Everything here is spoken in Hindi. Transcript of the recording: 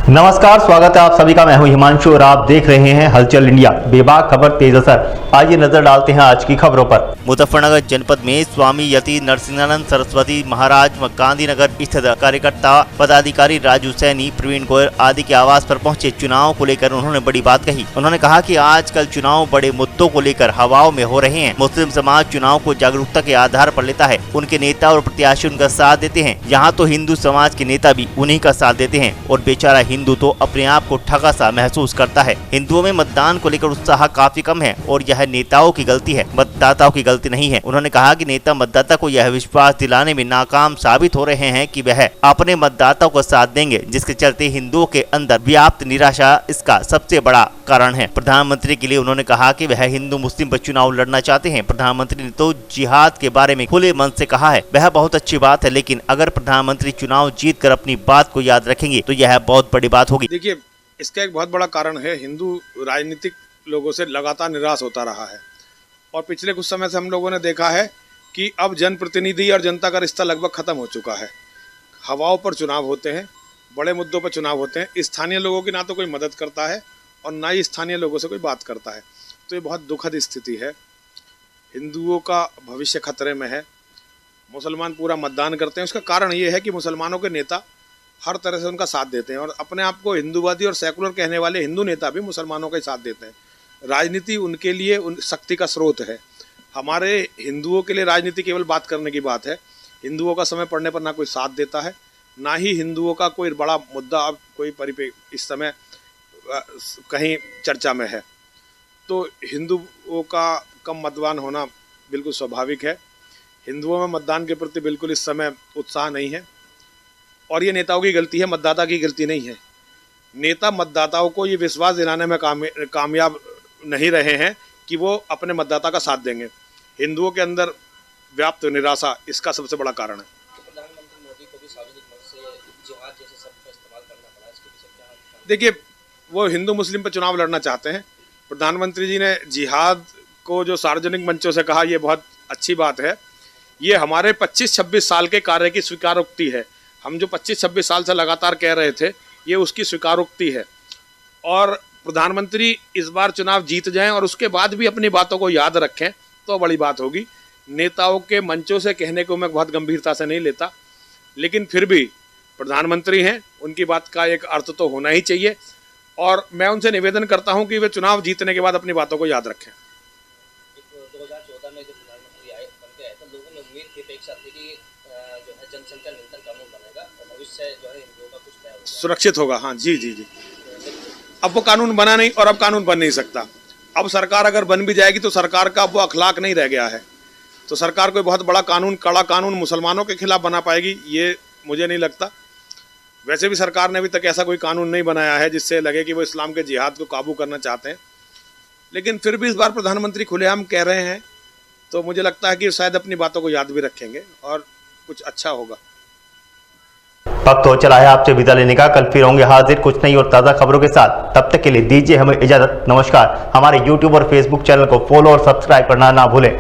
नमस्कार, स्वागत है आप सभी का। मैं हूं हिमांशु और आप देख रहे हैं हलचल इंडिया। बेबाक खबर तेज असर। आइए नजर डालते हैं आज की खबरों पर। मुजफ्फरनगर जनपद में स्वामी यति नरसिंहानंद सरस्वती महाराज व गांधीनगर स्थित कार्यकर्ता पदाधिकारी राजू सैनी, प्रवीण गोयल आदि के आवास पर पहुंचे। चुनाव को लेकर उन्होंने बड़ी बात कही। उन्होंने कहा कि आजकल चुनाव बड़े मुद्दों को लेकर हवाओं में हो रहे हैं। मुस्लिम समाज चुनाव को जागरूकता के आधार पर लेता है। उनके नेता और प्रत्याशी उनका साथ देते हैं। यहाँ तो हिंदू समाज के नेता भी उन्हीं का साथ देते हैं और बेचारा हिंदू तो अपने आप को ठगा सा महसूस करता है। हिंदुओं में मतदान को लेकर उत्साह काफी कम है और यह नेताओं की गलती है, मतदाताओं की गलती नहीं है। उन्होंने कहा कि नेता मतदाता को यह विश्वास दिलाने में नाकाम साबित हो रहे हैं कि वह अपने मतदाताओं को साथ देंगे, जिसके चलते हिंदुओं के अंदर व्याप्त निराशा इसका सबसे बड़ा कारण है। प्रधानमंत्री के लिए उन्होंने कहा कि वह हिंदू मुस्लिम पर चुनाव लड़ना चाहते हैं। प्रधानमंत्री ने तो जिहाद के बारे में खुले मन से कहा है, वह बहुत अच्छी बात है, लेकिन अगर प्रधानमंत्री चुनाव जीत कर अपनी बात को याद रखेंगे तो यह बहुत बड़ी बात होगी। देखिए, इसका एक बहुत बड़ा कारण है, हिंदू राजनीतिक लोगों से लगातार निराश होता रहा है और पिछले कुछ समय से हम लोगों ने देखा है कि अब जनप्रतिनिधि और जनता का रिश्ता लगभग खत्म हो चुका है। हवाओं पर चुनाव होते हैं, बड़े मुद्दों पर चुनाव होते हैं। स्थानीय लोगों की ना तो कोई मदद करता है और ना ही स्थानीय लोगों से कोई बात करता है। तो ये बहुत दुखद स्थिति है। हिंदुओं का भविष्य खतरे में है। मुसलमान पूरा मतदान करते हैं। उसका कारण ये है कि मुसलमानों के नेता हर तरह से उनका साथ देते हैं और अपने आप को हिंदूवादी और सेकुलर कहने वाले हिंदू नेता भी मुसलमानों का ही साथ देते हैं। राजनीति उनके लिए शक्ति का स्रोत है। हमारे हिंदुओं के लिए राजनीति केवल बात करने की बात है। हिंदुओं का समय पड़ने पर ना कोई साथ देता है, ना ही हिंदुओं का कोई बड़ा मुद्दा अब कोई इस समय कहीं चर्चा में है। तो हिंदुओं का कम मतदान होना बिल्कुल स्वाभाविक है। हिंदुओं में मतदान के प्रति बिल्कुल इस समय उत्साह नहीं है और ये नेताओं की गलती है, मतदाता की गलती नहीं है। नेता मतदाताओं को ये विश्वास दिलाने में कामयाब नहीं रहे हैं कि वो अपने मतदाता का साथ देंगे। हिंदुओं के अंदर व्याप्त निराशा इसका सबसे बड़ा कारण है। प्रधानमंत्री मोदी को भी सार्वजनिक मंच से जिहाद जैसे शब्द का इस्तेमाल करना पड़ा, इसके पीछे क्या? देखिए, वो हिंदू मुस्लिम पर चुनाव लड़ना चाहते हैं। प्रधानमंत्री जी ने जिहाद को जो सार्वजनिक मंचों से कहा, ये बहुत अच्छी बात है। ये हमारे 25-26 साल के कार्य की स्वीकारोक्ति है। हम जो 25-26 साल से लगातार कह रहे थे, ये उसकी स्वीकारोक्ति है। और प्रधानमंत्री इस बार चुनाव जीत जाएं और उसके बाद भी अपनी बातों को याद रखें तो बड़ी बात होगी। नेताओं के मंचों से कहने को मैं बहुत गंभीरता से नहीं लेता, लेकिन फिर भी प्रधानमंत्री हैं, उनकी बात का एक अर्थ तो होना ही चाहिए और मैं उनसे निवेदन करता हूं कि वे चुनाव जीतने के बाद अपनी बातों को याद रखें। 2014 में जो प्रधानमंत्री बन के आए थे, लोगों ने उम्मीद की अपेक्षा थी कि जो है जनसंख्या नियंत्रण कानून बनेगा और भविष्य जो है हिंदुओं का कुछ तय होगा, सुरक्षित होगा। हाँ जी। अब वो कानून बना नहीं और अब कानून बन नहीं सकता। अब सरकार अगर बन भी जाएगी तो सरकार का वो अखलाक नहीं रह गया है। तो सरकार कोई बहुत बड़ा कानून, कड़ा कानून मुसलमानों के खिलाफ बना पाएगी, ये मुझे नहीं लगता। वैसे भी सरकार ने अभी तक ऐसा कोई कानून नहीं बनाया है जिससे लगे कि वो इस्लाम के जिहाद को काबू करना चाहते हैं। लेकिन फिर भी इस बार प्रधानमंत्री खुलेआम कह रहे हैं तो मुझे लगता है कि शायद अपनी बातों को याद भी रखेंगे और कुछ अच्छा होगा। वक्त हो चला है आपसे विदा लेने का। कल फिर होंगे हाजिर कुछ नई और ताज़ा खबरों के साथ। तब तक के लिए दीजिए हमें इजाजत। नमस्कार। हमारे YouTube और Facebook चैनल को फॉलो और सब्सक्राइब करना ना भूलें।